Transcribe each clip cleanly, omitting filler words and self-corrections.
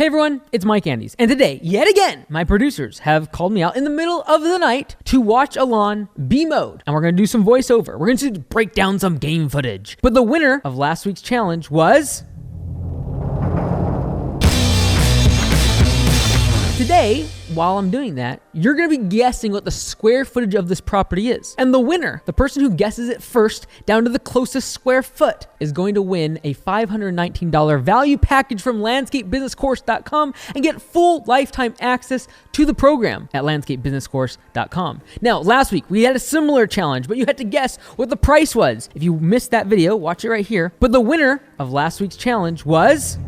Hey everyone, it's Mike Andes, and today, yet again, my producers have called me out in the middle of the night to watch a lawn be mowed, and we're going to do some voiceover. We're going to break down some game footage. But the winner of last week's challenge was... Today, while I'm doing that, you're going to be guessing what the square footage of this property is. And the winner, the person who guesses it first down to the closest square foot, is going to win a $519 value package from landscapebusinesscourse.com and get full lifetime access to the program at landscapebusinesscourse.com. Now, last week, we had a similar challenge, but you had to guess what the price was. If you missed that video, watch it right here. But the winner of last week's challenge was...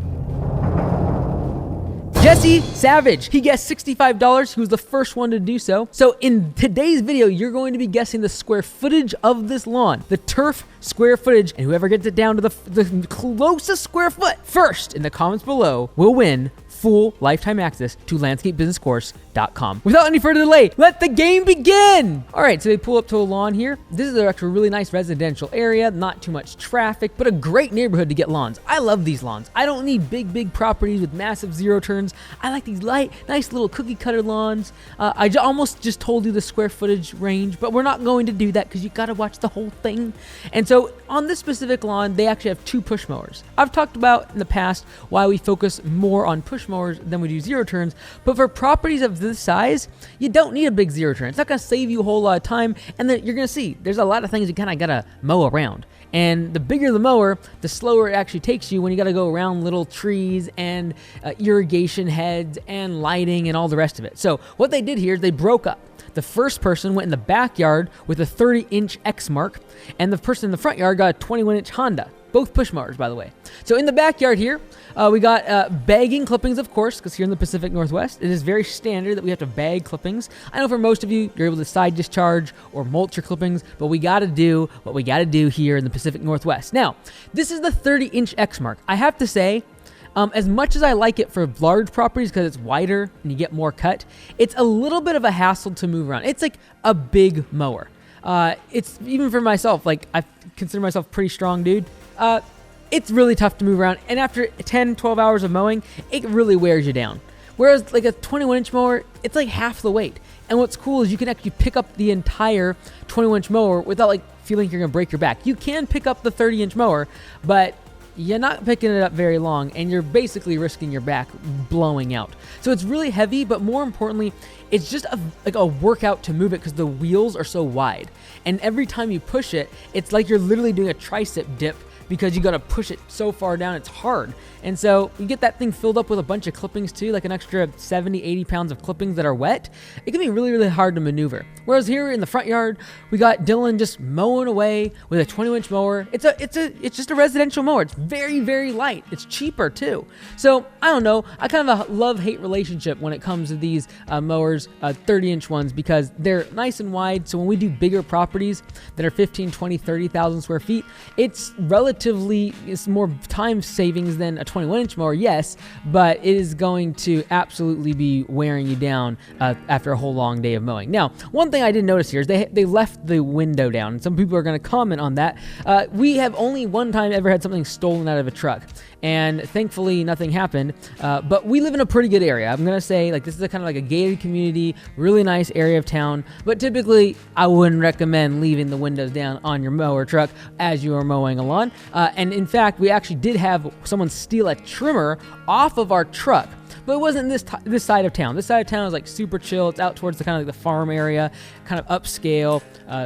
Jesse Savage. He guessed $65. He was the first one to do so. So in today's video, you're going to be guessing the square footage of this lawn, the turf square footage, and whoever gets it down to the closest square foot first in the comments below will win full lifetime access to landscapebusinesscourse.com. Without any further delay, let the game begin! All right, so they pull up to a lawn here. This is actually a really nice residential area, not too much traffic, but a great neighborhood to get lawns. I love these lawns. I don't need big properties with massive zero turns. I like these light, nice little cookie cutter lawns. I almost just told you the square footage range, but we're not going to do that because you gotta watch the whole thing. And so on this specific lawn, they actually have two push mowers. I've talked about in the past why we focus more on push mowers than we do zero turns, but for properties of this size, you don't need a big zero turn. It's not gonna save you a whole lot of time, and then you're gonna see there's a lot of things you kind of gotta mow around. And the bigger the mower, the slower it actually takes you when you got to go around little trees and irrigation heads and lighting and all the rest of it. So what they did here is they broke up. The first person went in the backyard with a 30-inch X mark, and the person in the front yard got a 21-inch Honda. Both push mowers, by the way. So in the backyard here, we got bagging clippings, of course, because here in the Pacific Northwest, it is very standard that we have to bag clippings. I know for most of you, you're able to side discharge or mulch your clippings, but we got to do what we got to do here in the Pacific Northwest. Now, this is the 30-inch X mark. I have to say, as much as I like it for large properties because it's wider and you get more cut, it's a little bit of a hassle to move around. It's like a big mower. It's even for myself, like I consider myself a pretty strong dude. It's really tough to move around, and after 10, 12 hours of mowing, it really wears you down. Whereas like a 21-inch mower, it's like half the weight. And what's cool is you can actually pick up the entire 21-inch mower without like feeling you're gonna break your back. You can pick up the 30-inch mower, but you're not picking it up very long, and you're basically risking your back blowing out. So it's really heavy, but more importantly, it's just like a workout to move it because the wheels are so wide. And every time you push it, it's like you're literally doing a tricep dip because you got to push it so far down, it's hard. And so you get that thing filled up with a bunch of clippings too, like an extra 70, 80 pounds of clippings that are wet. It can be really hard to maneuver. Whereas here in the front yard, we got Dylan just mowing away with a 20-inch mower. It's just a residential mower. It's very light. It's cheaper too. So I don't know. I kind of have a love-hate relationship when it comes to these mowers, 30-inch ones, because they're nice and wide. So when we do bigger properties that are 15, 20, 30,000 square feet, it's more time savings than a 21-inch mower, yes, but it is going to absolutely be wearing you down after a whole long day of mowing. Now, one thing I did notice here is they left the window down, and some people are going to comment on that. We have only one time ever had something stolen out of a truck, and thankfully nothing happened, but we live in a pretty good area. I'm going to say, like, this is kind of like a gated community, really nice area of town, but typically I wouldn't recommend leaving the windows down on your mower truck as you are mowing a lawn. And in fact, we actually did have someone steal a trimmer off of our truck. But it wasn't this side of town. This side of town is like super chill. It's out towards the kind of like the farm area, kind of upscale,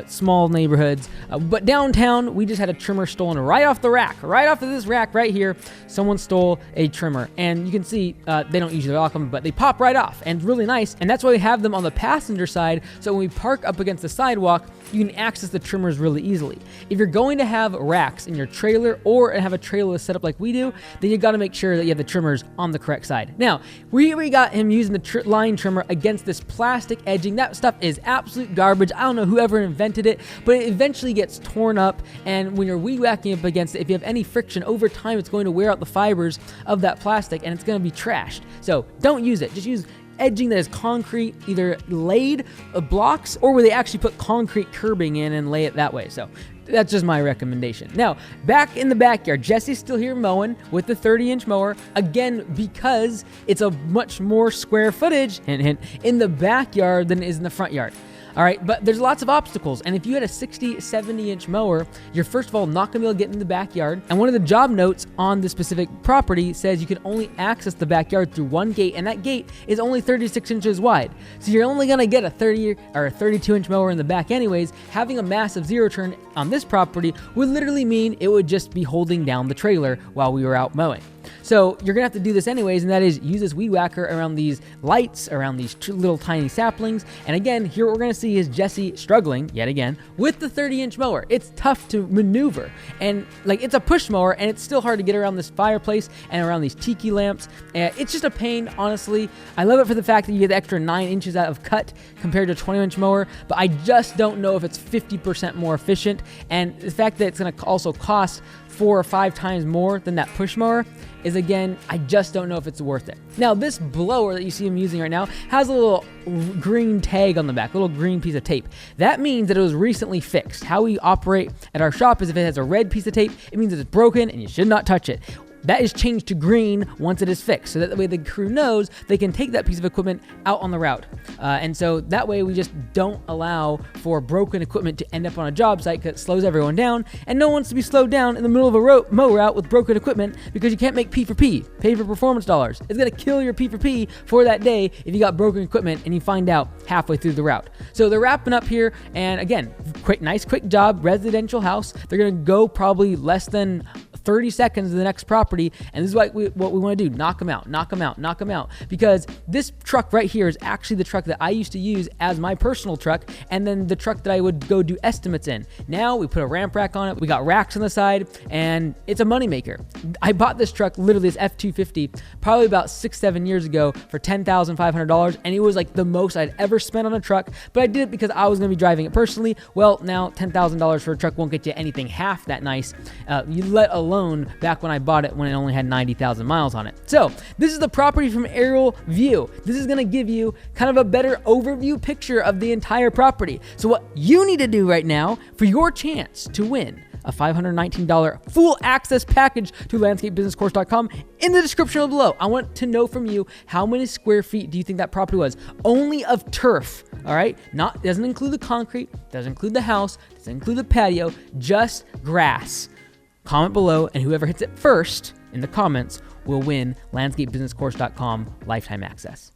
small neighborhoods. But downtown, we just had a trimmer stolen right off the rack. Right off of this rack right here, someone stole a trimmer. And you can see they don't usually lock them, but they pop right off. And it's really nice. And that's why we have them on the passenger side. So when we park up against the sidewalk, you can access the trimmers really easily. If you're going to have racks in your trailer or have a trailer set up like we do, then you got to make sure that you have the trimmers on the correct side. Now, we got him using the line trimmer against this plastic edging. That stuff is absolute garbage. I don't know whoever invented it, but it eventually gets torn up, and when you're weed whacking up against it, if you have any friction over time, it's going to wear out the fibers of that plastic, and it's going to be trashed. So don't use it. Just use edging that is concrete, either laid blocks or where they actually put concrete curbing in and lay it that way. So That's just my recommendation. Now, back in the backyard, Jesse's still here mowing with the 30-inch mower. Again, because it's a much more square footage, hint, hint, in the backyard than it is in the front yard. All right, but there's lots of obstacles. And if you had a 60, 70-inch mower, you're first of all not gonna be able to get in the backyard. And one of the job notes on the specific property says you can only access the backyard through one gate, and that gate is only 36 inches wide. So you're only gonna get a 30 or a 32-inch mower in the back anyways. Having a massive zero turn on this property would literally mean it would just be holding down the trailer while we were out mowing. So you're gonna have to do this anyways, and that is use this weed whacker around these lights, around these little tiny saplings. And again, here what we're gonna see is Jesse struggling, yet again, with the 30-inch mower. It's tough to maneuver, and like it's a push mower, and it's still hard to get around this fireplace and around these tiki lamps. It's just a pain, honestly. I love it for the fact that you get the extra 9 inches out of cut compared to a 20-inch mower, but I just don't know if it's 50% more efficient, and the fact that it's gonna also cost 4 or 5 times more than that push mower is, again, I just don't know if it's worth it. Now, this blower that you see him using right now has a little green tag on the back, a little green piece of tape. That means that it was recently fixed. How we operate at our shop is if it has a red piece of tape, it means it's broken and you should not touch it. That is changed to green once it is fixed, so that way the crew knows they can take that piece of equipment out on the route. And so that way we just don't allow for broken equipment to end up on a job site, because it slows everyone down, and no one wants to be slowed down in the middle of a mow route with broken equipment, because you can't make P for P, pay for performance dollars. It's gonna kill your P for P for that day if you got broken equipment and you find out halfway through the route. So they're wrapping up here, and again, nice quick job, residential house. They're gonna go probably less than 30 seconds to the next property, and this is what we want to do: knock them out, knock them out, knock them out. Because this truck right here is actually the truck that I used to use as my personal truck, and then the truck that I would go do estimates in. Now we put a ramp rack on it, we got racks on the side, and it's a moneymaker. I bought this truck, literally this F-250, probably about 6-7 years ago for $10,500, and it was like the most I'd ever spent on a truck, but I did it because I was going to be driving it personally. Well, now $10,000 for a truck won't get you anything half that nice, let alone back when I bought it when it only had 90,000 miles on it. So this is the property from aerial view. This is going to give you kind of a better overview picture of the entire property. So what you need to do right now for your chance to win a $519 full access package to landscapebusinesscourse.com in the description below. I want to know from you, how many square feet do you think that property was? Only of turf, all right? Doesn't include the concrete, doesn't include the house, doesn't include the patio, just grass. Comment below, and whoever hits it first in the comments will win landscapebusinesscourse.com lifetime access.